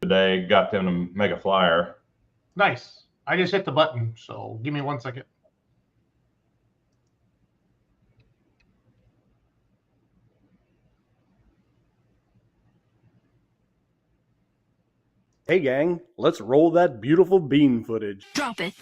today. Got them to make a flyer. Nice. I just hit the button, so give me 1 second. Hey gang, let's roll that beautiful bean footage. Drop it.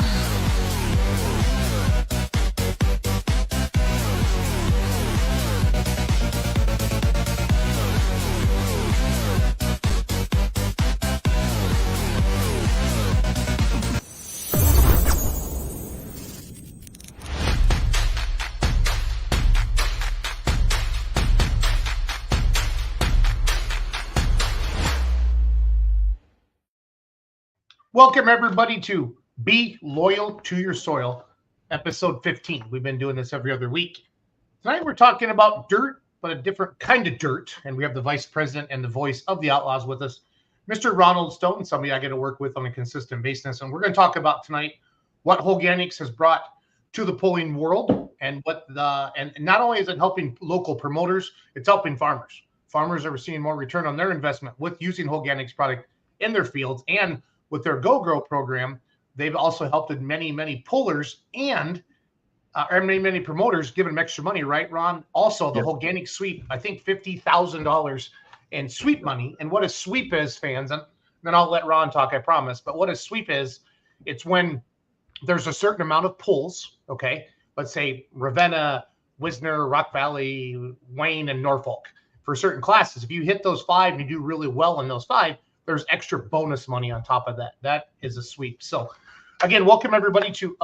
Welcome, everybody, to Be Loyal to Your Soil, episode 15. We've been doing this every other week. Tonight, we're talking about dirt, but a different kind of dirt. And we have the vice president and the voice of the Outlaws with us, Mr. Ronald Stone, somebody I get to work with on a consistent basis. And we're going to talk about tonight what Holganix has brought to the pulling world, and and not only is it helping local promoters, it's helping farmers. Farmers are seeing more return on their investment with using Holganix product in their fields, and with their Go Grow program, they've also helped many pullers and many promoters, giving them extra money, right, Ron? Also, the Holganix Sweep, I think $50,000 in sweep money. And what a sweep is, fans, and then I'll let Ron talk, I promise. But what a sweep is, it's when there's a certain amount of pulls, okay? Let's say Ravenna, Wisner, Rock Valley, Wayne, and Norfolk for certain classes. If you hit those five and you do really well in those five, there's extra bonus money on top of that. That is a sweep. So, again, welcome everybody to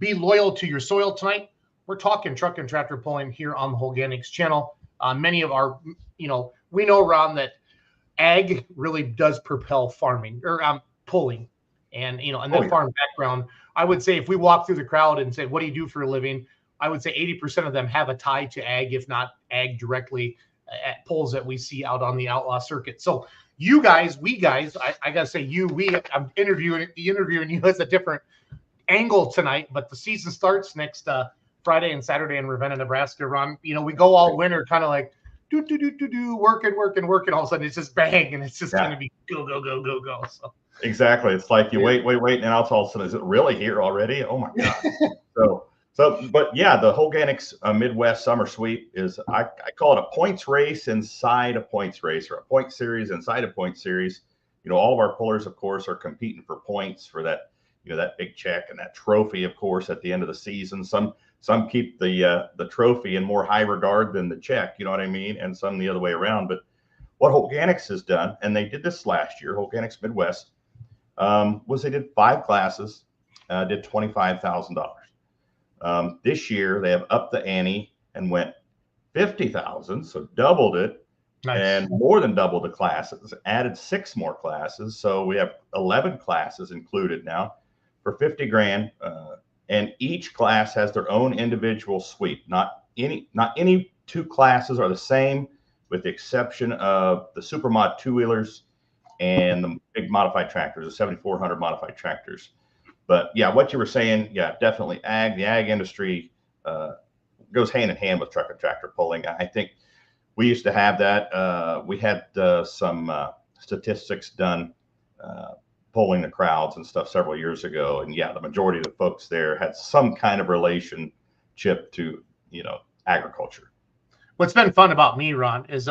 Be Loyal to Your Soil tonight. We're talking truck and tractor pulling here on the Holganix channel. Many of our, we know, Ron, that ag really does propel farming or pulling, and farm background. I would say if we walk through the crowd and say, "What do you do for a living?" I would say 80% of them have a tie to ag, if not ag directly, at pulls that we see out on the Outlaw circuit. So, we guys, I gotta say I'm interviewing you as a different angle tonight, but the season starts next Friday and Saturday in Ravenna, Nebraska. Ron, we go all winter kind of like working. All of a sudden it's just bang, and it's just going to be go. So exactly, it's like you wait, and then all of a sudden, is it really here already? Oh my God! But yeah, the Holganix Midwest Summer Sweep is, I call it a points race inside a points race, or a point series inside a point series. All of our pullers, of course, are competing for points for that, that big check and that trophy, of course, at the end of the season. Some keep the trophy in more high regard than the check, you know what I mean? And some the other way around. But what Holganix has done, and they did this last year, Holganix Midwest, was they did 5 classes, did $25,000. This year they have upped the ante and went 50,000, so doubled it. Nice. And more than doubled the classes, added 6 more classes. So we have 11 classes included now for 50 grand. And each class has their own individual sweep. Not any 2 classes are the same, with the exception of the Supermod 2-wheelers and the big modified tractors, the 7400 modified tractors. But yeah, what you were saying, yeah, definitely the ag industry goes hand in hand with truck and tractor pulling. I think we used to have that. We had some statistics done polling the crowds and stuff several years ago. And yeah, the majority of the folks there had some kind of relationship to, agriculture. What's been fun about me, Ron, is,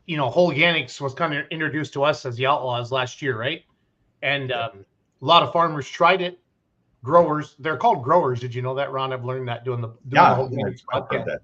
Holganix was kind of introduced to us as the Outlaws last year, right? And a lot of farmers tried it. Growers, they're called growers. Did you know that, Ron? I've learned that doing the Holganix podcast.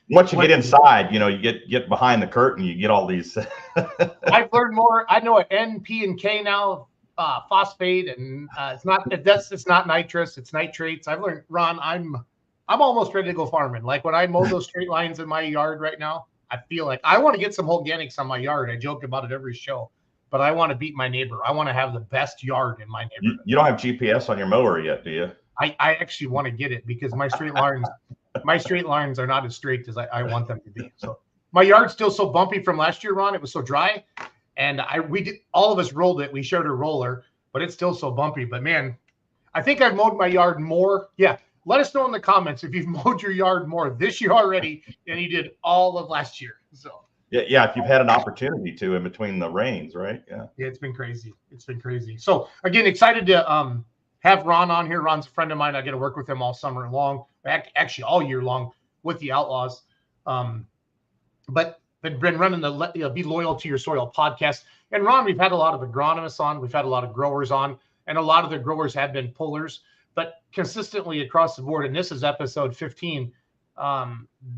Once you get inside, you get behind the curtain, you get all these. I've learned more. I know N, P, and K now, phosphate, and it's not nitrous, it's nitrates. I've learned, Ron. I'm almost ready to go farming. Like when I mow those straight lines in my yard right now, I feel like I want to get some Holganix on my yard. I joke about it every show, but I want to beat my neighbor. I want to have the best yard in my neighborhood. You don't have GPS on your mower yet, do you? I actually want to get it because my straight lines are not as straight as I want them to be. So my yard's still so bumpy from last year, Ron. It was so dry, and all of us rolled it. We shared a roller, but it's still so bumpy. But man, I think I've mowed my yard more. Yeah, let us know in the comments if you've mowed your yard more this year already than you did all of last year. So Yeah. If you've had an opportunity to in between the rains, right? Yeah. Yeah, it's been crazy. It's been crazy. So again, excited to have Ron on here. Ron's a friend of mine. I get to work with him all summer long, actually all year long with the Outlaws. But been running the Be Loyal to Your Soil podcast. And Ron, we've had a lot of agronomists on, we've had a lot of growers on, and a lot of the growers have been pullers, but consistently across the board. And this is episode 15.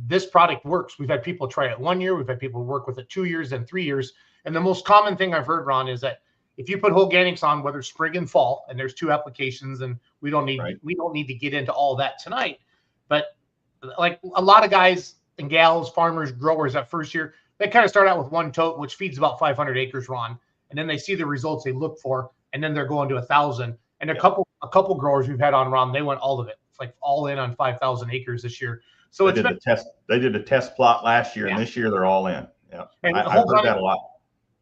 This product works. We've had people try it 1 year. We've had people work with it 2 years and 3 years. And the most common thing I've heard, Ron, is that if you put Holganix on, whether spring and fall, and there's 2 applications, and we don't need to get into all that tonight, but like a lot of guys and gals, farmers, growers that first year, they kind of start out with 1 tote, which feeds about 500 acres, Ron, and then they see the results they look for, and then they're going to 1,000. And a couple growers we've had on, Ron, they went all of it. It's like all in on 5,000 acres this year. So they did a test plot last year, and this year they're all in. Yeah, and I've heard that a lot.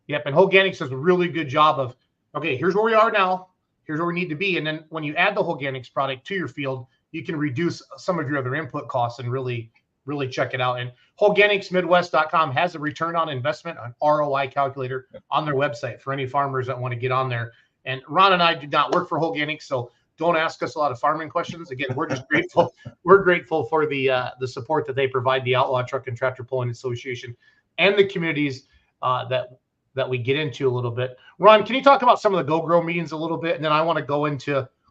Yep, and Holganix does a really good job of, okay, here's where we are now, here's where we need to be, and then when you add the Holganix product to your field, you can reduce some of your other input costs and really check it out. And HolganixMidwest.com has a return on investment, an ROI calculator on their website for any farmers that want to get on there. And Ron and I do not work for Holganix, so don't ask us a lot of farming questions. Again, we're just grateful. We're grateful for the support that they provide the Outlaw Truck and Tractor Pulling Association and the communities that we get into a little bit. Ron, can you talk about some of the Go Grow meetings a little bit? And then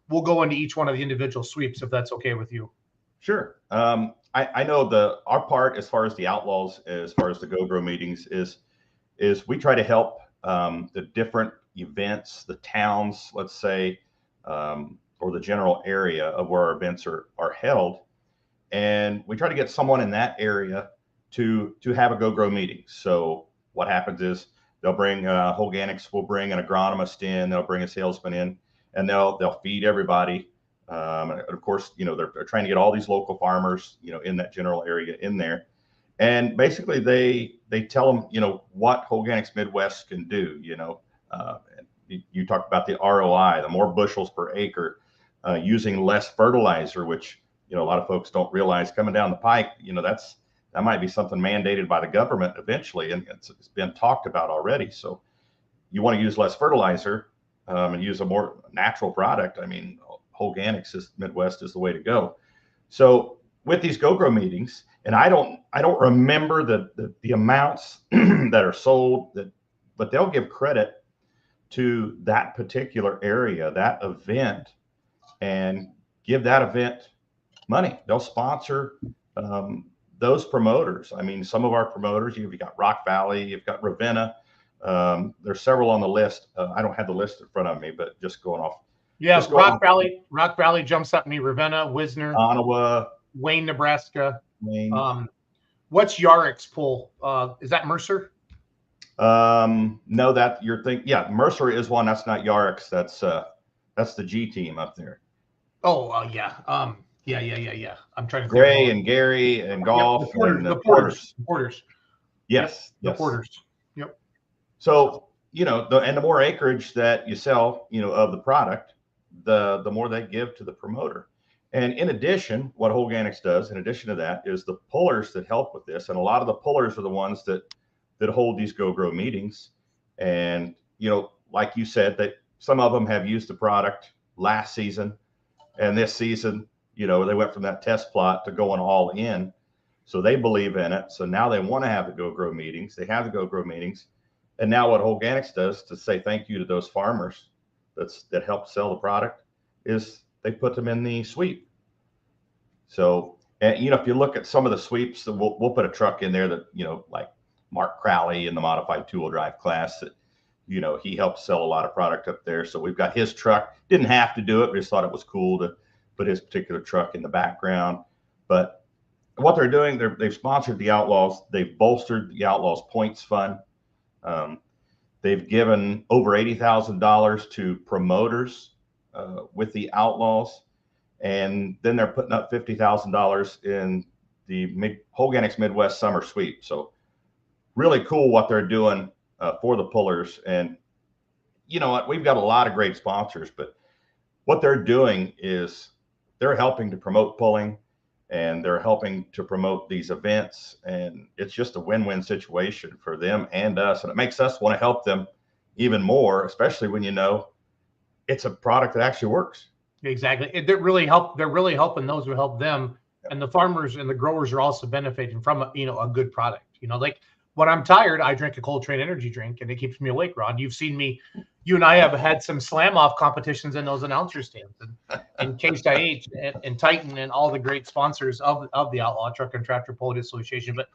we'll go into each one of the individual sweeps, if that's okay with you. Sure. I know our part as far as the Outlaws, as far as the Go Grow meetings is we try to help the different events, the towns, let's say, or the general area of where our events are held. And we try to get someone in that area to have a Go Grow meeting. So what happens is they'll bring Holganix will bring an agronomist in, they'll bring a salesman in, and they'll feed everybody. And of course, they're trying to get all these local farmers, in that general area in there. And basically they tell them, what Holganix Midwest can do, you talked about the ROI, the more bushels per acre, using less fertilizer, which, a lot of folks don't realize coming down the pike, that might be something mandated by the government eventually. And it's been talked about already. So you want to use less fertilizer and use a more natural product. I mean, Holganix Midwest is the way to go. So with these Go Grow meetings, and I don't remember the amounts that are sold, but they'll give credit to that particular area, that event, and give that event money. They'll sponsor those promoters. I mean, some of our promoters, you've got Rock Valley, you've got Ravenna. There's several on the list. I don't have the list in front of me, but just going off. Yeah, Rock Valley jumps up me. Ravenna, Wisner, Ottawa, Wayne, Nebraska. What's Yarrick's pull? Is that Mercer? No, that you're thinking. Yeah, Mercer is one. That's not Yarrick's. That's the G team up there. Oh, yeah. Yeah. I'm trying to. Gray and Gary and Golf. The Porters. Yes. The Porters. Yep. So the more acreage that you sell, of the product, the more they give to the promoter. And in addition, what Holganix does, in addition to that, is the pullers that help with this. And a lot of the pullers are the ones that hold these Go Grow meetings. And, like you said, that some of them have used the product last season, and this season, they went from that test plot to going all in. So they believe in it. So now they want to have the Go Grow meetings. They have the Go Grow meetings. And now what Holganix does to say thank you to those farmers that help sell the product is they put them in the sweep. So, and if you look at some of the sweeps, we'll put a truck in there that, like Mark Crowley in the modified 2-wheel drive class that, he helped sell a lot of product up there. So we've got his truck. Didn't have to do it. We just thought it was cool to put his particular truck in the background. But what they're doing, they've sponsored the Outlaws. They've bolstered the Outlaws Points Fund. They've given over $80,000 to promoters with the Outlaws. And then they're putting up $50,000 in the Holganix Midwest Summer Sweep. So really cool what they're doing for the pullers. And you know what? We've got a lot of great sponsors, but what they're doing is they're helping to promote pulling. and they're helping to promote these events, and it's just a win-win situation for them and us, and it makes us want to help them even more, especially when it's a product that actually works. Exactly. They're really helping those who help them, and the farmers and the growers are also benefiting from a good product. Like when I'm tired, I drink a Coltrane energy drink, and it keeps me awake. Ron, you've seen me. You and I have had some slam off competitions in those announcer stands, and Case IH and Titan and all the great sponsors of the Outlaw Truck and Tractor Pulley Association. But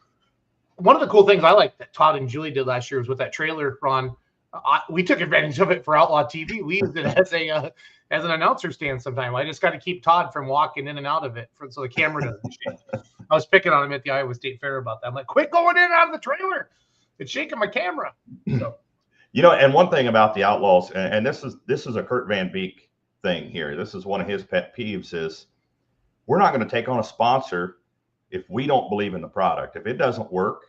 one of the cool things I like that Todd and Julie did last year was with that trailer, Ron. We took advantage of it for Outlaw TV. We used it as an announcer stand sometime. I just got to keep Todd from walking in and out of it so the camera doesn't shake. I was picking on him at the Iowa State Fair about that. I'm like, quit going in and out of the trailer. It's shaking my camera. So. And one thing about the Outlaws, and this is a Kurt Van Beek thing here. This is one of his pet peeves is we're not going to take on a sponsor if we don't believe in the product. If it doesn't work,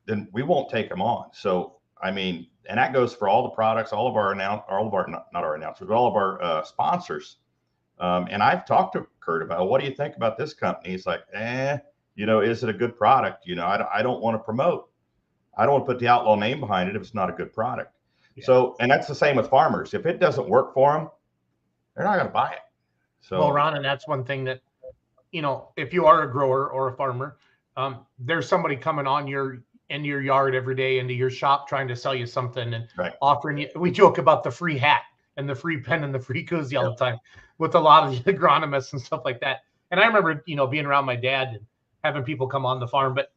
then we won't take them on. So, I mean, and that goes for all the products, all of our sponsors. And I've talked to Kurt about, what do you think about this company? He's like, is it a good product? I don't want to promote. I don't want to put the Outlaw name behind it if it's not a good product. Yeah. So, and that's the same with farmers. If it doesn't work for them, they're not going to buy it. So, well, Ron, and that's one thing that, if you are a grower or a farmer, there's somebody coming on in your yard every day into your shop trying to sell you something and offering you. We joke about the free hat and the free pen and the free koozie all the time with a lot of the agronomists and stuff like that. And I remember, being around my dad and having people come on the farm, but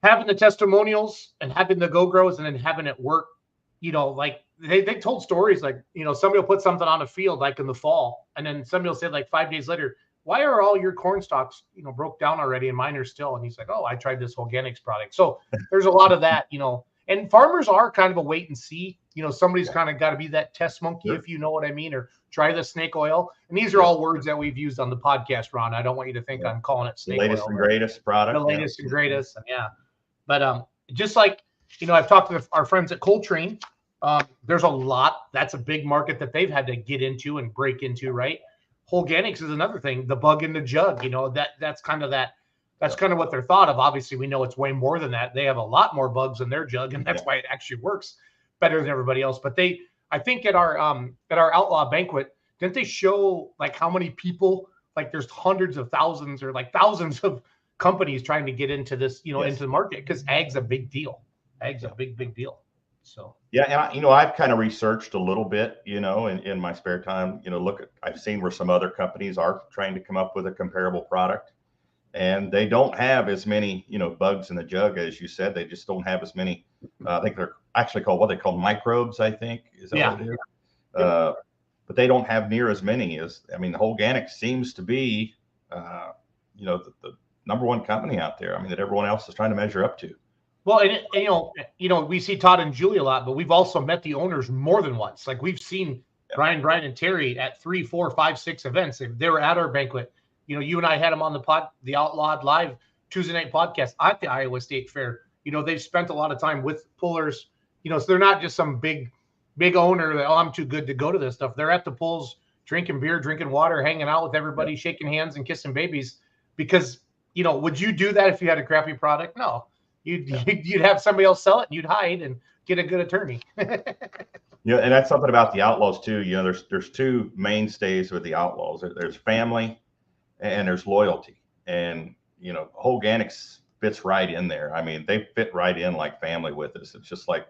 having the testimonials and having the go-grows and then having it work, like they told stories like, somebody will put something on a field like in the fall, and then somebody will say like 5 days later, why are all your corn stalks, broke down already and mine are still? And he's like, oh, I tried this Holganix product. So there's a lot of that, and farmers are kind of a wait and see. Somebody's kind of got to be that test monkey, if you know what I mean, or try the snake oil. And these are all words that we've used on the podcast, Ron. I don't want you to think I'm calling it snake oil. The latest and greatest product. The latest and greatest. And but just like, I've talked to our friends at Coltrane. There's a lot. That's a big market that they've had to get into and break into, right? Holganix is another thing. The bug in the jug, that's kind of what they're thought of. Obviously, we know it's way more than that. They have a lot more bugs in their jug, and that's why it actually works better than everybody else. But I think at our Outlaw banquet, didn't they show like how many people? Like there's hundreds of thousands or like thousands of companies trying to get into this, into the market, because ag's a big deal. Ag's a big deal. So and I've kind of researched a little bit, in my spare time. I've seen where some other companies are trying to come up with a comparable product, and they don't have as many, bugs in the jug as you said. They just don't have as many. I think they're actually called what they call microbes. I think is that what it is. But they don't have near as many as. I mean, the Holganix seems to be, the number one company out there. I mean, that everyone else is trying to measure up to. Well, and we see Todd and Julie a lot, but we've also met the owners more than once. Like we've seen Brian, and Terry at 3, 4, 5, 6 events. They were at our banquet. You and I had them on the Outlawed Live Tuesday night podcast at the Iowa State Fair. They've spent a lot of time with pullers. So they're not just some big owner that, I'm too good to go to this stuff. They're at the pulls, drinking beer, drinking water, hanging out with everybody, shaking hands and kissing babies. Because would you do that if you had a crappy product? No. You'd have somebody else sell it, and you'd hide and get a good attorney. And that's something about the Outlaws too. There's two mainstays with the Outlaws. There's family and there's loyalty. And Holganix fits right in there. I mean, they fit right in like family with us. It's just like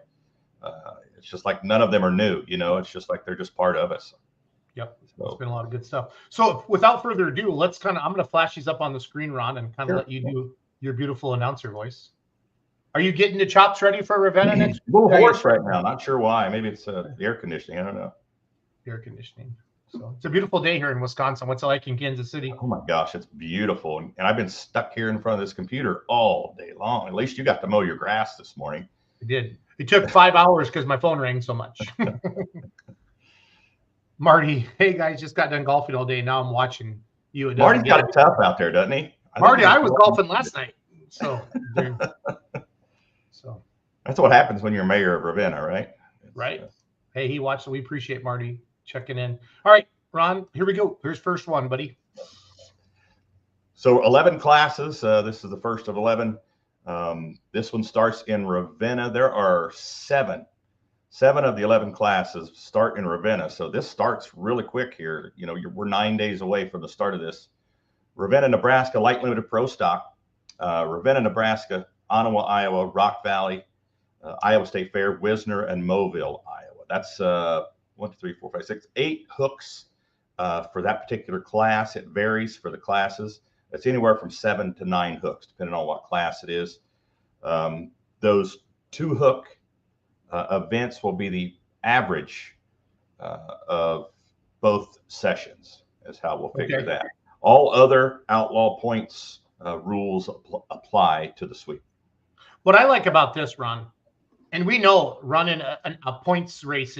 none of them are new. It's just like they're just part of us. Yep. So, it's been a lot of good stuff. So without further ado, I'm going to flash these up on the screen, Ron, and kind of let you do your beautiful announcer voice. Are you getting the chops ready for Ravenna next week? A little hoarse right now. Not sure why. Maybe it's the air conditioning. I don't know. Air conditioning. So it's a beautiful day here in Wisconsin. What's it like in Kansas City? Oh my gosh, it's beautiful. And I've been stuck here in front of this computer all day long. At least you got to mow your grass this morning. I did. It took 5 hours because my phone rang so much. Marty, hey guys, just got done golfing all day. Now I'm watching you. Marty's got it tough out there, doesn't he? I was golfing last night. So that's what happens when you're mayor of Ravenna, right? Right. Hey, he watched. We appreciate Marty checking in. All right, Ron, here we go. Here's first one, buddy. So 11 classes. This is the first of 11. This one starts in Ravenna. There are seven of the 11 classes start in Ravenna. So this starts really quick here. You know, we're 9 days away from the start of this. Ravenna, Nebraska, light limited pro stock. Ravenna, Nebraska, Ottawa, Iowa, Rock Valley, Iowa State Fair, Wisner, and Mobile, Iowa. That's 1, 2, 3, 4, 5, 6, 8 hooks for that particular class. It varies for the classes. It's anywhere from 7 to 9 hooks, depending on what class it is. Those 2 hook events will be the average of both sessions, is how we'll figure that. All other Outlaw points rules apply to the sweep. What I like about this, Ron, and we know running a points race,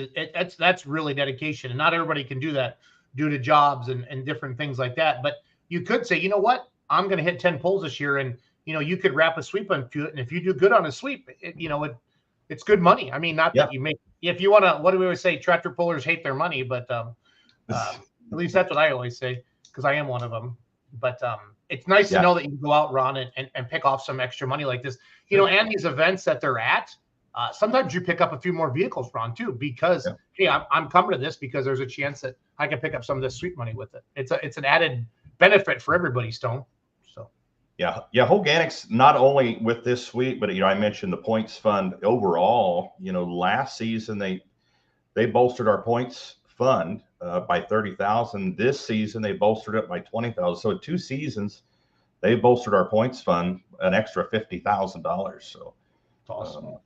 that's really dedication, and not everybody can do that due to jobs and different things like that. But you could say, you know what, I'm going to hit 10 poles this year, and you could wrap a sweep onto it, and if you do good on a sweep, it's good money. I mean, not that you make. If you want to, what do we always say? Tractor pullers hate their money, but at least that's what I always say, because I am one of them. But it's nice to know that you can go out, Ron, and pick off some extra money like this. And these events that they're at, sometimes you pick up a few more vehicles, Ron, too, because hey, I'm coming to this because there's a chance that I can pick up some of this sweep money with it. It's an added benefit for everybody, Stone. So yeah, Holganix, not only with this sweep, but I mentioned the points fund overall. Last season they bolstered our points fund by $30,000. This season they bolstered it by $20,000. So in 2 seasons, they bolstered our points fund an extra $50,000. So awesome. All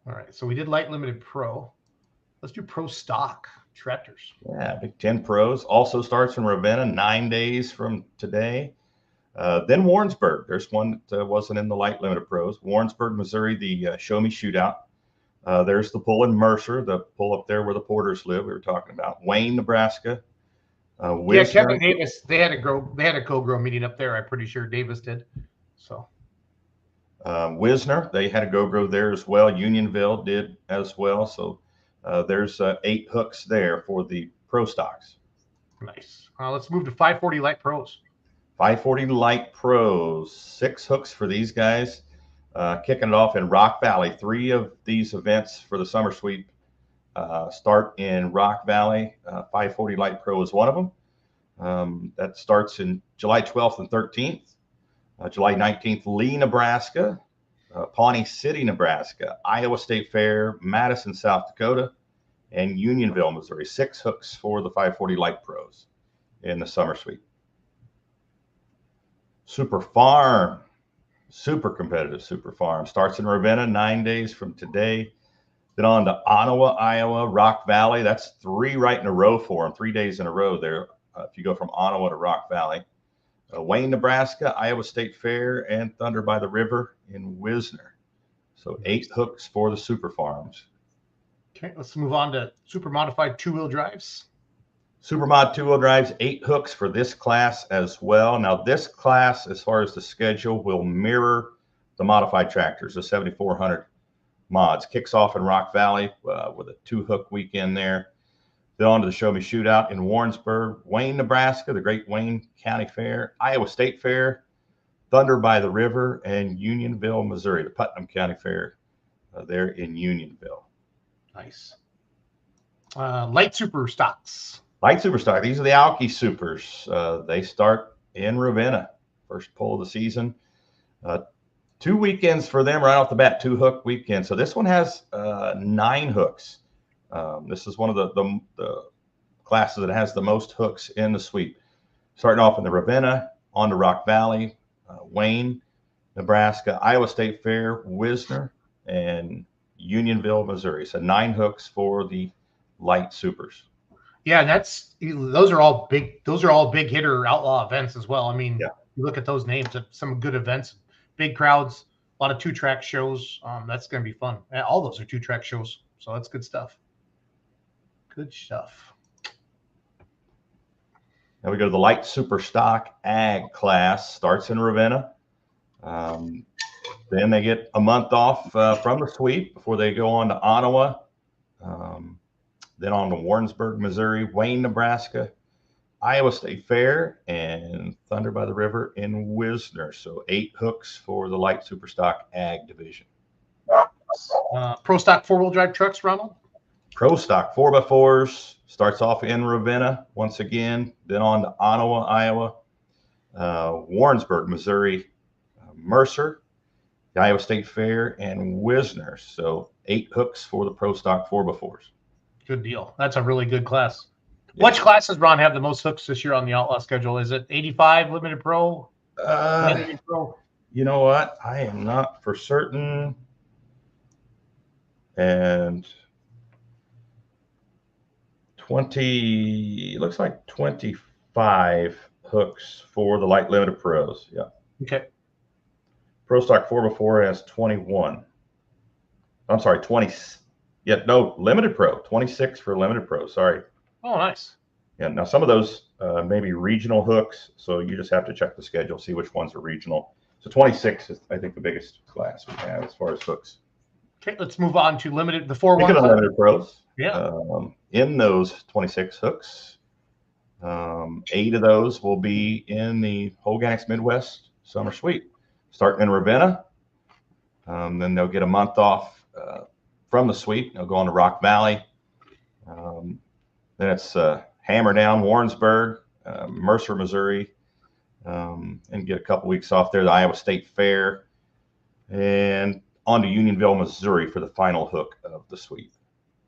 right, so we did light limited pro. Let's do pro stock tractors. Yeah, Big 10 pros also starts in Ravenna 9 days from today. Then Warrensburg. There's one that wasn't in the light limited pros. Warrensburg, Missouri, the Show Me Shootout. There's the pull in Mercer, the pull up there where the Porters live. We were talking about Wayne, Nebraska. Kevin Davis. They had a co-grow meeting up there. I'm pretty sure Davis did. So Wisner, they had a go-grow there as well. Unionville did as well. So there's 8 hooks there for the pro stocks. Nice. Let's move to 540 light pros. 540 light pros, 6 hooks for these guys. Kicking it off in Rock Valley. 3 of these events for the summer sweep start in Rock Valley. 540 light pro is one of them. That starts in July 12th and 13th. July 19th, Lee, Nebraska. Pawnee City, Nebraska. Iowa State Fair, Madison, South Dakota, and Unionville, Missouri. 6 hooks for the 540 light pros in the summer sweep. Super Farm. Super competitive Super Farm. Starts in Ravenna 9 days from today. Then on to Ottawa, Iowa, Rock Valley. That's 3 right in a row for them, 3 days in a row there. If you go from Ottawa to Rock Valley. Wayne, Nebraska, Iowa State Fair, and Thunder by the River in Wisner. So 8 hooks for the Super Farms. Okay, let's move on to super modified 2-wheel drives. Supermod 2-wheel drives, 8 hooks for this class as well. Now, this class, as far as the schedule, will mirror the modified tractors, the 7400 mods. Kicks off in Rock Valley with a 2-hook weekend there. Then on to the Show Me Shootout in Warrensburg, Wayne, Nebraska, the Great Wayne County Fair, Iowa State Fair, Thunder by the River, and Unionville, Missouri, the Putnam County Fair there in Unionville. Nice. Light super stocks. Light super stock. These are the Alki Supers. They start in Ravenna. First pull of the season. 2 weekends for them right off the bat. 2-hook weekend. So this one has 9 hooks. This is one of the classes that has the most hooks in the sweep. Starting off in the Ravenna, on to Rock Valley, Wayne, Nebraska, Iowa State Fair, Wisner, and Unionville, Missouri. So 9 hooks for the light supers. Yeah, those are all big hitter Outlaw events as well. I mean, you look at those names, some good events, big crowds, a lot of 2-track shows. That's going to be fun. All those are 2-track shows, so that's good stuff. Good stuff. Now we go to the light super stock ag class. Starts in Ravenna. Then they get a month off from the sweep before they go on to Ottawa. Then on to Warrensburg, Missouri, Wayne, Nebraska, Iowa State Fair, and Thunder by the River in Wisner. So 8 hooks for the light superstock ag division. Pro stock 4-wheel drive trucks, Ronald? Pro stock 4x4s starts off in Ravenna once again, then on to Ottawa, Iowa, Warrensburg, Missouri, Mercer, the Iowa State Fair, and Wisner. So 8 hooks for the pro stock 4x4s. Good deal. That's a really good class. Yeah. Which class does Ron have the most hooks this year on the Outlaw schedule? Is it 85 Limited Pro? Limited Pro? You know what? I am not for certain. And 20, looks like 25 hooks for the light limited pros. Yeah. Okay. Pro stock 4x4 has 21. I'm sorry, 20. Yeah, no, limited pro, 26 for limited pro. Sorry. Oh, nice. Yeah. Now some of those may be regional hooks, so you just have to check the schedule, see which ones are regional. So 26 is, I think, the biggest class we have as far as hooks. Okay, let's move on to limited. The 4-1. Speaking of limited pros, yeah. In those 26 hooks, 8 of those will be in the Holganix Midwest Summer Sweep, starting in Ravenna. Then they'll get a month off from the sweep. They'll go on to Rock Valley. Then it's hammer down Warrensburg, Mercer, Missouri, and get a couple weeks off there. The Iowa State Fair, and on to Unionville, Missouri for the final hook of the sweep.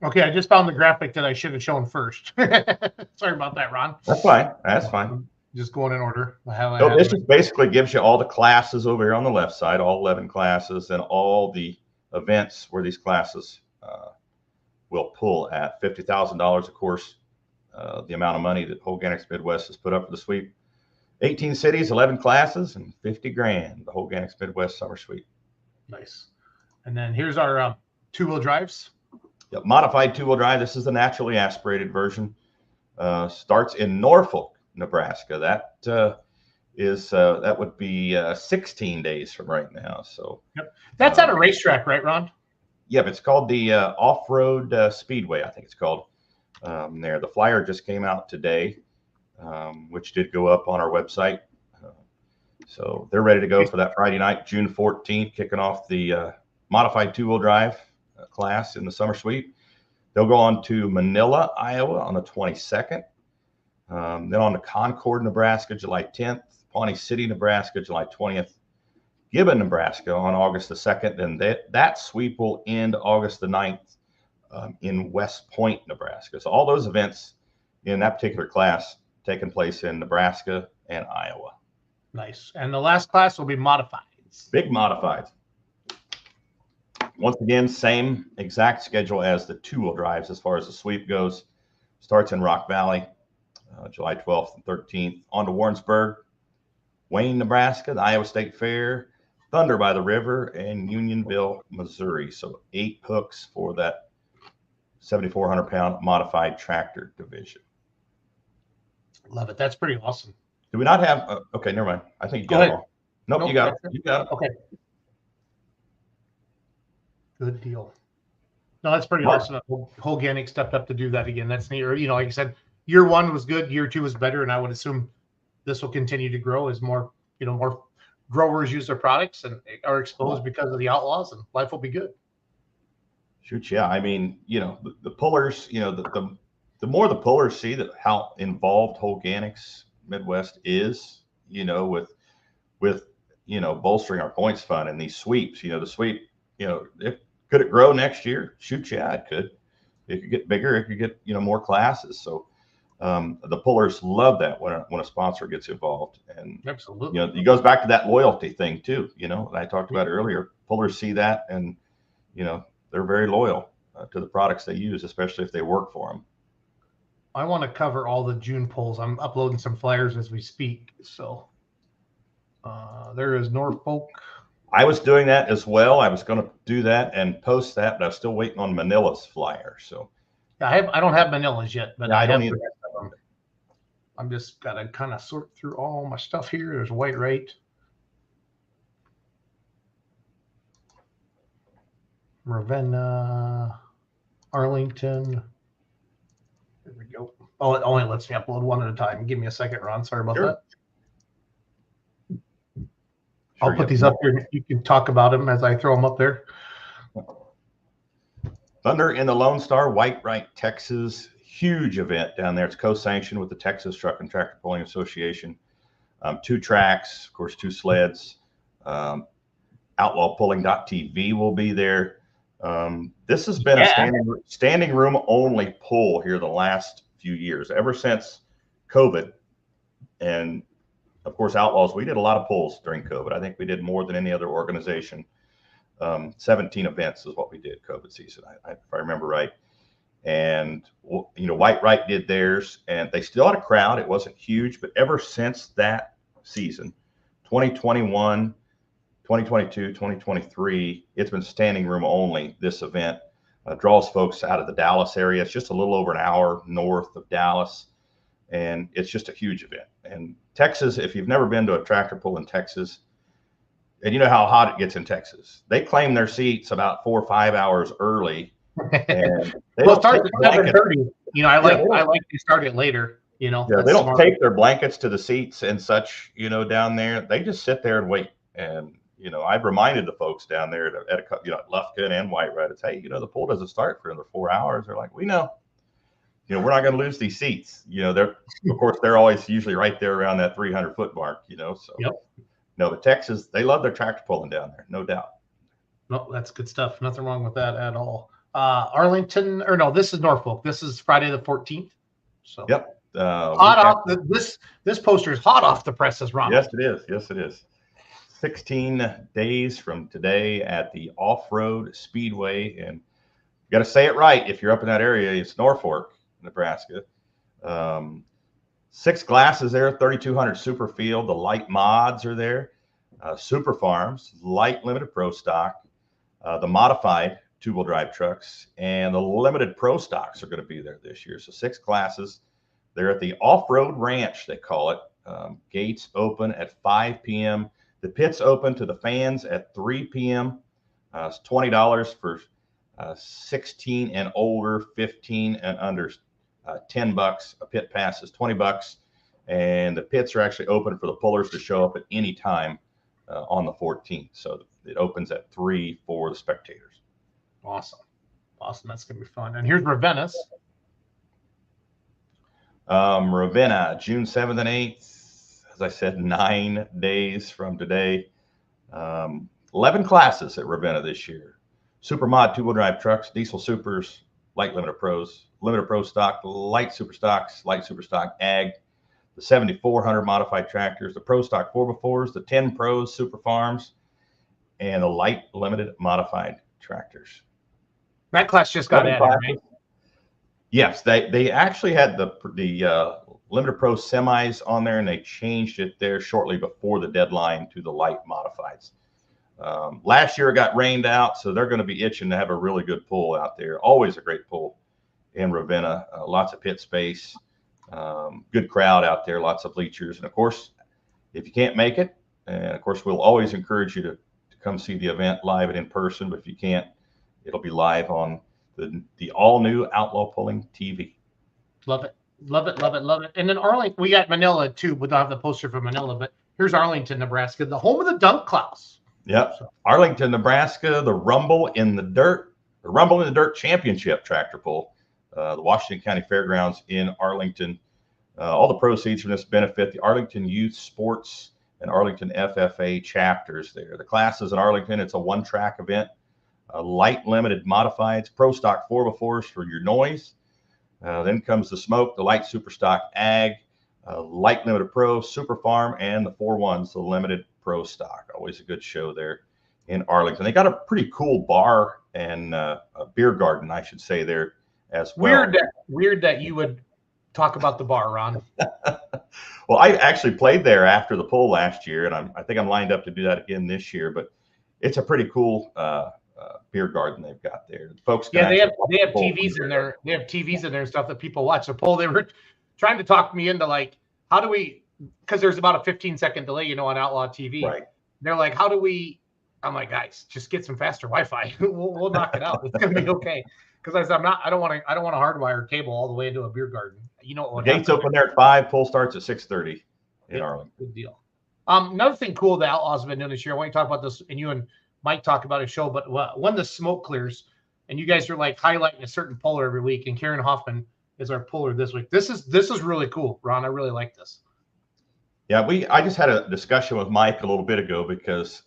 Okay, I just found the graphic that I should have shown first. Sorry about that, Ron. That's fine. That's fine. Just going in order. So this just basically gives you all the classes over here on the left side, all 11 classes, and all the events where these classes will pull at $50,000, of course, the amount of money that Holganix Midwest has put up for the sweep. 18 cities, 11 classes, and 50 grand, the Holganix Midwest Summer Sweep. Nice. And then here's our 2-wheel drives. Yep, modified 2-wheel drive. This is the naturally aspirated version. Starts in Norfolk, Nebraska. That would be 16 days from right now. So yep. That's at a racetrack, right, Ron? Yep, it's called the Off-Road Speedway, I think it's called. There, the flyer just came out today, which did go up on our website. So they're ready to go for that Friday night, June 14th, kicking off the modified 2-wheel drive class in the summer sweep. They'll go on to Manila, Iowa on the 22nd. Then on to Concord, Nebraska, July 10th. Pawnee City, Nebraska, July 20th. Gibbon, Nebraska on August the 2nd. And that sweep will end August the 9th in West Point, Nebraska. So all those events in that particular class taking place in Nebraska and Iowa. Nice. And the last class will be modifieds. Big modifieds. Once again, same exact schedule as the 2-wheel drives as far as the sweep goes. Starts in Rock Valley, July 12th and 13th. On to Warrensburg, Wayne, Nebraska, the Iowa State Fair, Thunder by the River, and Unionville, Missouri. So 8 hooks for that 7,400-pound modified tractor division. Love it. That's pretty awesome. Do we not have? Okay, never mind. I think you got it all. Nope, you got it. You got it. Okay. Good deal. No, that's pretty awesome. Holganix stepped up to do that again. That's neat. You know, like I said, year 1 was good. Year 2 was better, and I would assume this will continue to grow as more growers use their products and are exposed because of the Outlaws, and life will be good. Shoot, yeah. I mean, the pullers. The more the pullers see that how involved Holganix Midwest is, with bolstering our points fund and these sweeps. The sweep, could it grow next year? Shoot, yeah, it could. It could get bigger. It could get more classes. So the pullers love that when a sponsor gets involved. And absolutely, it goes back to that loyalty thing too. That I talked about earlier. Pullers see that, and they're very loyal to the products they use, especially if they work for them. I want to cover all the June polls. I'm uploading some flyers as we speak. So there is Norfolk. I was doing that as well. I was going to do that and post that, but I was still waiting on Manila's flyer. So yeah, I don't have Manila's yet, but yeah, I don't have either. I'm just got to kind of sort through all my stuff here. There's White Right. Ravenna, Arlington. There we go. Oh, it only lets me upload one at a time. Give me a second, Ron. Sorry about that. I'll put these up here. You can talk about them as I throw them up there. Thunder in the Lone Star, Whitewright, Texas. Huge event down there. It's co-sanctioned with the Texas Truck and Tractor Pulling Association. 2 tracks, of course, 2 sleds. Outlaw Pulling.tv will be there. This has been a standing room only pull here the last few years, ever since COVID. And of course, Outlaws, we did a lot of pulls during COVID. I think we did more than any other organization. 17 events is what we did COVID season, if I remember right. And, you know, Whitewright did theirs, and they still had a crowd. It wasn't huge, but ever since that season, 2021, 2022, 2023, it's been standing room only, this event. Draws folks out of the Dallas area. It's just a little over an hour north of Dallas, and it's just a huge event. And Texas, if you've never been to a tractor pull in Texas, and you know how hot it gets in Texas, they claim their seats about 4 or 5 hours early. And they well, start at 7:30. You know, I like to start it later. You know, yeah, they don't take their blankets to the seats and such. You know, down there, they just sit there and wait. And you know, I've reminded the folks down there at Lufkin and Whitewright, it's, hey, you know, the pull doesn't start for another 4 hours. They're like, we know. You know, we're not going to lose these seats. You know, they're always usually right there around that 300-foot mark. You know, so no, but Texas, they love their tractor pulling down there, no doubt. No, that's good stuff. Nothing wrong with that at all. Arlington, or no, this is Norfolk. This is Friday the 14th. So yep. Hot off this poster is hot off the presses, Ron. Yes, it is. Yes, it is. 16 days from today at the Off-Road Speedway, and you got to say it right if you're up in that area. It's Norfolk, Nebraska. 6 classes there, 3,200 super field. The light mods are there. Super farms, light limited pro stock, the modified 2-wheel drive trucks, and the limited pro stocks are going to be there this year. So 6 classes. They're at the Off-Road Ranch, they call it. Gates open at 5 p.m. The pits open to the fans at 3 p.m. It's $20 for 16 and older, 15 and under, $10. A pit pass is $20. And the pits are actually open for the pullers to show up at any time on the 14th. So it opens at 3 for the spectators. Awesome. That's going to be fun. And here's Ravenna's. Ravenna, June 7th and 8th. As I said, 9 days from today. 11 classes at Ravenna this year. Super mod 2-wheel drive trucks, diesel supers, light limited pros, limited pro stock, light super stocks, light super stock ag, the 7,400 modified tractors, the pro stock 4x4s, the 10 pros super farms, and the light limited modified tractors. That class just got added, right? Yes, they actually had the limited pro semis on there, and they changed it there shortly before the deadline to the light modifieds. Last year it got rained out, so they're going to be itching to have a really good pull out there. Always a great pull in Ravenna. Lots of pit space, good crowd out there, lots of bleachers. And of course, if you can't make it, and of course we'll always encourage you to come see the event live and in person, but if you can't, it'll be live on the all-new Outlaw Pulling TV. Love it. And then Arlington, we got Manila too. We don't have the poster for Manila, but here's Arlington, Nebraska, the home of the Dunk Class. Yep. So. Arlington, Nebraska, the Rumble in the Dirt Championship tractor pull. The Washington County Fairgrounds in Arlington. All the proceeds from this benefit the Arlington Youth Sports and Arlington FFA chapters there. The classes in Arlington, it's a 1-track event. Light limited modifieds, pro stock 4x4s for your noise. Then comes the smoke, the light super stock ag, light limited pro, super farm, and the 4-1s, the limited pro stock. Always a good show there in Arlington. They got a pretty cool bar and a beer garden, I should say, there as well. Weird that you would talk about the bar, Ron. Well, I actually played there after the pull last year, and I think I'm lined up to do that again this year. But it's a pretty cool beer garden they've got there. Folks, they have TVs in there. They have TVs in there and stuff that people watch. The poll, they were trying to talk me into like, how do we? Because there's about a 15-second delay, you know, on Outlaw TV. Right. They're like, how do we? I'm like, guys, just get some faster Wi-Fi. we'll knock it out. It's gonna be okay. Because I said, I don't want to hardwire cable all the way into a beer garden. you know what? Gates open there at 5. Pool starts at 6:30 in Arlington. Good deal. Another thing cool the Outlaws have been doing this year. I want to talk about this, and you and Mike talk about a show. But when the smoke clears, and you guys are like highlighting a certain puller every week, and Karen Hoffman is our puller this week. This is really cool, Ron. I really like this. Yeah, I just had a discussion with Mike a little bit ago because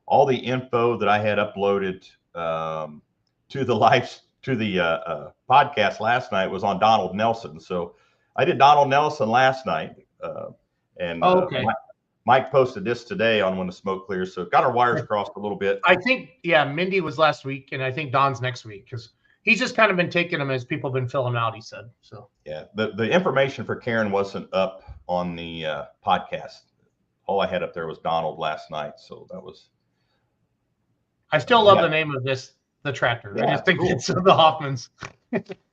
all the info that I had uploaded to the podcast last night was on Donald Nelson. So I did Donald Nelson last night, and okay. Mike posted this today on when the smoke clears. So got our wires crossed a little bit. I think Mindy was last week, and I think Don's next week because he's just kind of been taking them as people have been filling out. He said so. Yeah, the information for Karen wasn't up on the podcast. All I had up there was Donald last night, so that was. I still love the name of this, the tractor. Yeah, I just think cool. it's the Hoffmans.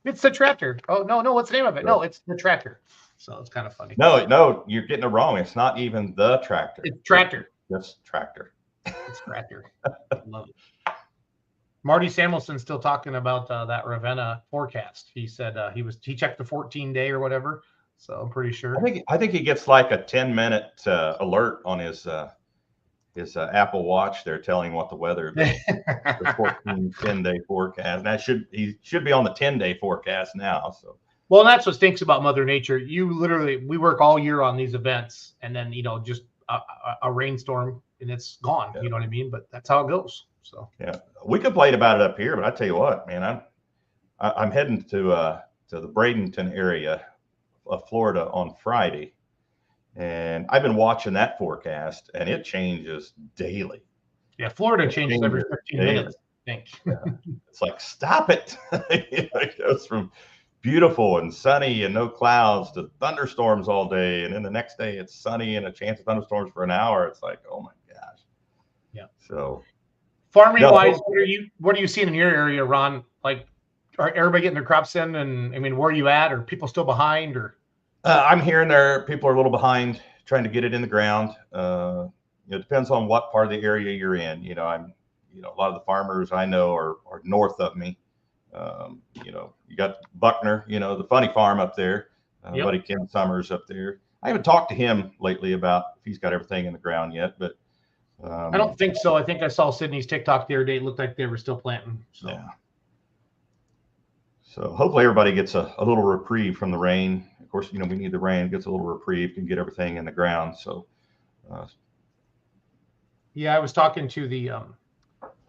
It's the tractor. Oh no, what's the name of it? No, it's the tractor. So it's kind of funny. No, you're getting it wrong. It's not even the tractor. It's tractor. Just tractor. It's tractor. Love it. Marty Samuelson's still talking about that Ravenna forecast. He said he checked the 14-day or whatever. So I'm pretty sure. I think he gets like a 10-minute alert on his Apple Watch. They're telling what the weather is. The 10-day forecast. And he should be on the 10-day forecast now. So. Well, that's what stinks about Mother Nature. We work all year on these events, and then just a rainstorm and it's gone. Yeah. You know what I mean? But that's how it goes. So yeah, we complained about it up here, but I tell you what, man, I'm heading to the Bradenton area of Florida on Friday, and I've been watching that forecast, and it changes daily. Yeah, Florida changes every 15 minutes. I think. Yeah. It's like, stop it! It goes from beautiful and sunny and no clouds to thunderstorms all day, and then the next day it's sunny and a chance of thunderstorms for an hour. It's like, oh my gosh. Yeah. So farming wise, what are you seeing in your area, Ron? Like, are everybody getting their crops in? And I mean, where are you at? Are people still behind? Or I'm hearing people are a little behind trying to get it in the ground. It depends on what part of the area you're in. A lot of the farmers I know are north of me. You got Buckner, the funny farm up there. Yep. Buddy Ken Summers up there. I haven't talked to him lately about if he's got everything in the ground yet, but I don't think so. I think I saw Sydney's TikTok the other day. It looked like they were still planting. So. Yeah. So hopefully everybody gets a little reprieve from the rain. Of course, we need the rain, gets a little reprieve, can get everything in the ground. So, yeah, I was talking to the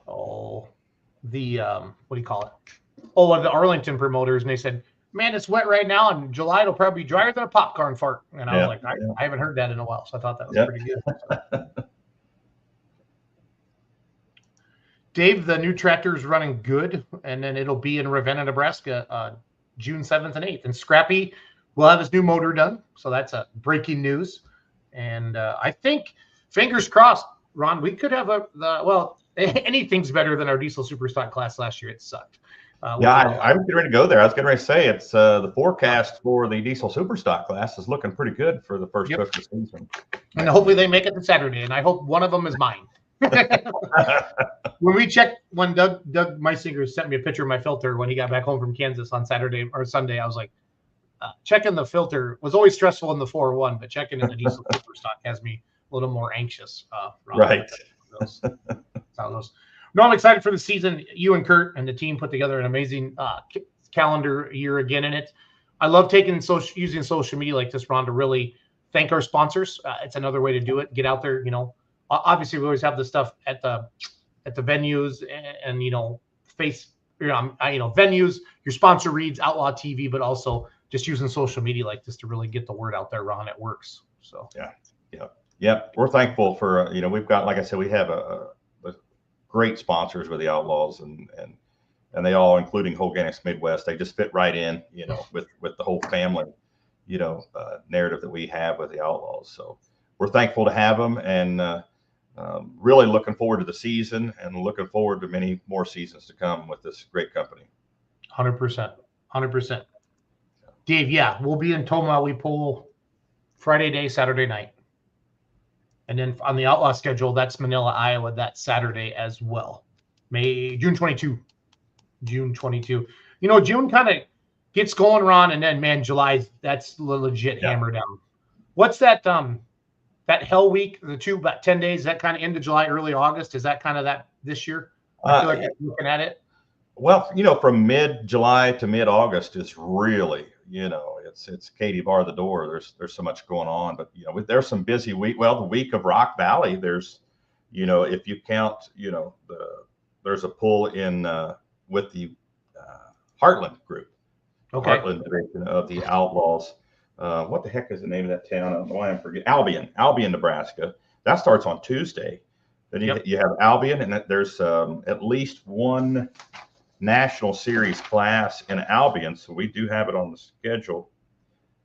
what do you call it? One of the Arlington promoters, and they said, man, it's wet right now. In July, it'll probably be drier than a popcorn fart. And I was like, I haven't heard that in a while. So I thought that was pretty good. Dave, the new tractor is running good, and then it'll be in Ravenna, Nebraska, June 7th and 8th. And Scrappy will have his new motor done. So that's breaking news. And I think, fingers crossed, Ron, we could have anything's better than our diesel superstock class last year. It sucked. I'm getting ready to go there. I was getting ready to say it's the forecast for the diesel superstock class is looking pretty good for the first push of the season. And hopefully they make it to Saturday. And I hope one of them is mine. When Doug Meisinger sent me a picture of my filter when he got back home from Kansas on Saturday or Sunday, I was like, checking the filter was always stressful in the 401, but checking in the diesel superstock has me a little more anxious. Right. That's how it goes. No, I'm excited for the season. You and Kurt and the team put together an amazing calendar year again in it. I love using social media like this, Ron, to really thank our sponsors. It's another way to do it. Get out there, Obviously, we always have the stuff at the venues and venues. Your sponsor reads Outlaw TV, but also just using social media like this to really get the word out there, Ron. It works. So yeah. We're thankful for we've got, like I said, we have a great sponsors with the Outlaws and they all, including Holganix Midwest, they just fit right in, with the whole family, narrative that we have with the Outlaws. So we're thankful to have them and. Really looking forward to the season and looking forward to many more seasons to come with this great company. 100%. Dave, we'll be in Tomah. We pull Friday day, Saturday night. And then on the Outlaw schedule, that's Manila, Iowa, that Saturday as well. June 22. June kind of gets going, Ron, and then man, July, that's legit hammer down. What's that that Hell Week, about 10 days, is that kind of end of July, early August? Is that kind of that this year? I feel like you're looking at it. Well, from mid-July to mid-August is really, it's Katie bar the door. There's so much going on, but there's some busy week. Well, the week of Rock Valley, there's, if you count, there's a pull in with the Heartland group, Heartland division of the Outlaws. What the heck is the name of that town? I don't know why I'm forgetting. Albion, Nebraska. That starts on Tuesday. Then you have Albion, and there's at least one National Series class in Albion, so we do have it on the schedule.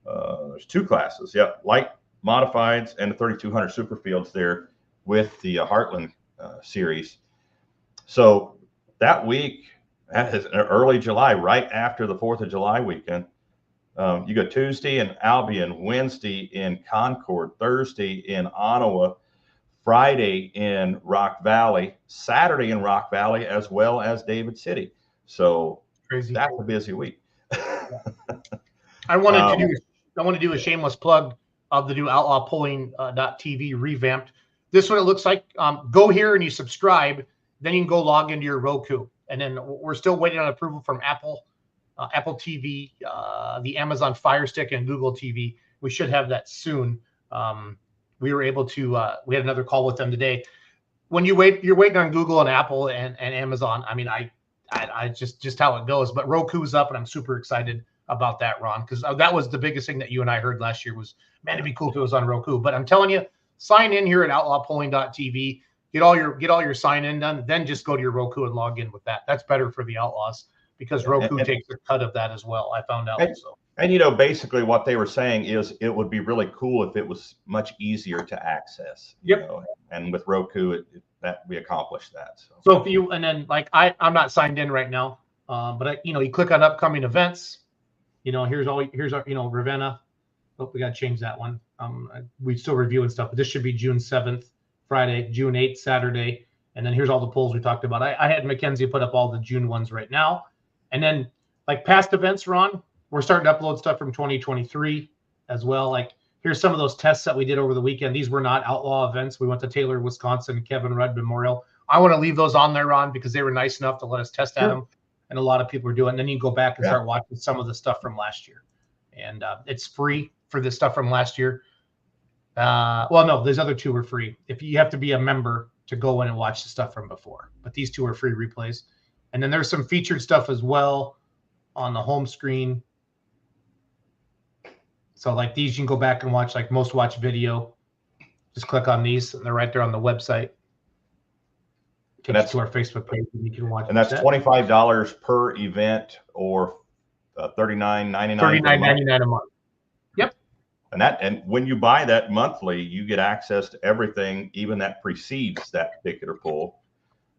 There's 2 classes, light modifieds and the 3200 super fields there with the Heartland series. So that week, that is early July, right after the 4th of July weekend. You go Tuesday in Albion, Wednesday in Concord, Thursday in Ottawa, Friday in Rock Valley, Saturday in Rock Valley, as well as David City. So crazy. That's a busy week. I want to do a shameless plug of the new Outlaw Polling.tv revamped. This one, it looks like go here and you subscribe, then you can go log into your Roku. And then we're still waiting on approval from Apple TV, the Amazon Fire Stick, and Google TV. We should have that soon. We were able to, we had another call with them today. When you're waiting on Google and Apple and Amazon. I mean, I just how it goes, but Roku's up and I'm super excited about that, Ron, because that was the biggest thing that you and I heard last year was, man, it'd be cool if it was on Roku. But I'm telling you, sign in here at outlawpolling.tv, get all your sign in done, then just go to your Roku and log in with that. That's better for the Outlaws because Roku takes a cut of that as well. I found out. And basically what they were saying is it would be really cool if it was much easier to access. And with Roku, that we accomplished that. So if you, and then like I'm not signed in right now, but you click on upcoming events. Here's our Ravenna. Oh, we got to change that one. We still reviewing stuff, but this should be June 7th, Friday, June 8th, Saturday, and then here's all the polls we talked about. I had Mackenzie put up all the June ones right now, and then like past events, Ron. We're starting to upload stuff from 2023 as well. Like here's some of those tests that we did over the weekend. These were not Outlaw events. We went to Taylor, Wisconsin, Kevin Rudd Memorial. I want to leave those on there, Ron, because they were nice enough to let us test at them. And a lot of people are doing it. And then you go back and start watching some of the stuff from last year. And it's free for the stuff from last year. Well, no, these other 2 were free. If you have to be a member to go in and watch the stuff from before. But these 2 are free replays. And then there's some featured stuff as well on the home screen. So like these, you can go back and watch like most watched video. Just click on these, and they're right there on the website. That's to our Facebook page, and you can watch. And that's $25 per event, or $39.99. $39.99 a month. Yep. And when you buy that monthly, you get access to everything, even that precedes that particular poll,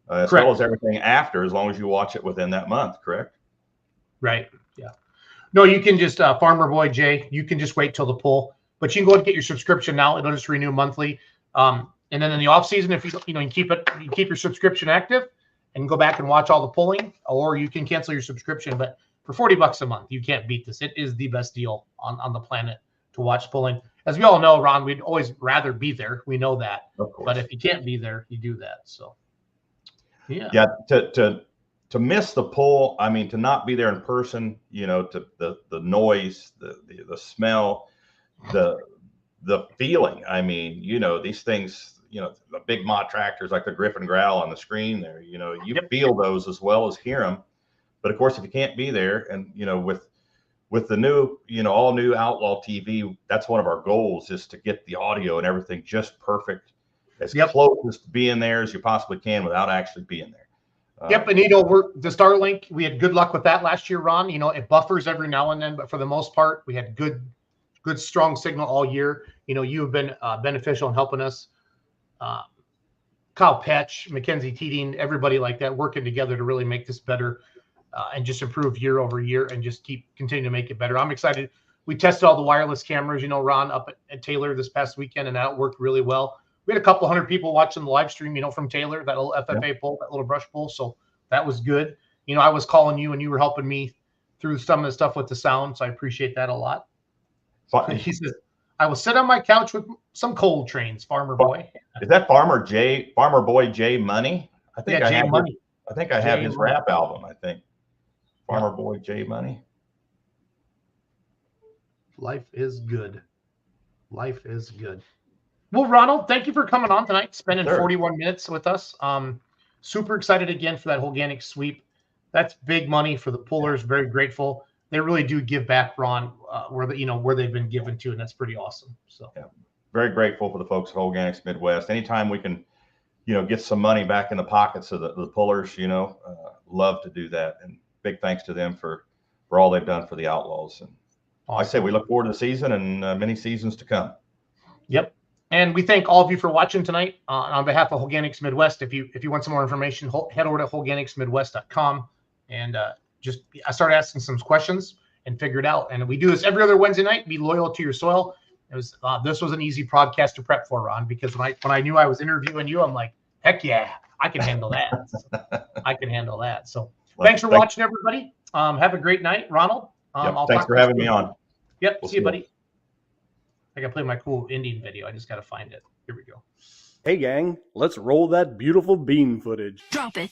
as well as everything after, as long as you watch it within that month. Correct. Right. Yeah. No, you can just Farmer Boy Jay. You can just wait till the poll, but you can go and get your subscription now. It'll just renew monthly. And then in the off season, if you keep your subscription active and go back and watch all the polling, or you can cancel your subscription. But for $40 a month, you can't beat this. It is the best deal on the planet to watch polling. As we all know, Ron, we'd always rather be there. We know that. Of course. But if you can't be there, you do that. So, yeah. Yeah. To miss the poll, I mean, to not be there in person, to the noise, the smell, the feeling. I mean, these things, the big mod tractors like the Griffin Growl on the screen there, you feel those as well as hear them. But of course, if you can't be there, and with the new, all new Outlaw TV, that's one of our goals, is to get the audio and everything just perfect, as close as to being there as you possibly can without actually being there. Yep, and we're the Starlink. We had good luck with that last year, Ron. It buffers every now and then, but for the most part, we had good strong signal all year. You have been beneficial in helping us. Kyle Petch, Mackenzie Teeding, everybody like that, working together to really make this better and just improve year over year and just continue to make it better. I'm excited. We tested all the wireless cameras, Ron, up at Taylor this past weekend, and that worked really well. We had a couple hundred people watching the live stream, from Taylor, that little FFA poll, that little brush poll. So that was good. I was calling you and you were helping me through some of the stuff with the sound, so I appreciate that a lot. Fa- He says, "I will sit on my couch with some cold trains, Farmer Boy." Is that Farmer Boy J Money? I think Yeah, J Money. I think I have his Money. rap album. I think Farmer Boy J Money. Life is good. Life is good. Well, Ronald, thank you for coming on tonight, spending 41 minutes with us. Super excited again for that Holganix sweep. That's big money for the pullers. Very grateful. They really do give back, Ron, where they've been given to, and that's pretty awesome. So yeah, very grateful for the folks at Holganix Midwest. Anytime we can, get some money back in the pockets of the pullers, love to do that. And big thanks to them for all they've done for the Outlaws. And awesome. Like I say, we look forward to the season and many seasons to come. Yep. And we thank all of you for watching tonight. On behalf of Holganix Midwest, if you want some more information, head over to holganixmidwest.com and I started asking some questions and figured out. And we do this every other Wednesday night. Be loyal to your soil. This was an easy podcast to prep for, Ron, because when I knew I was interviewing you, I'm like, heck yeah, I can handle that. I can handle that. So thanks for watching, everybody. Have a great night, Ronald. Thanks for having me on. Yep. See you, buddy. I gotta play my cool Indian video. I just gotta find it. Here we go. Hey gang, let's roll that beautiful bean footage. Drop it.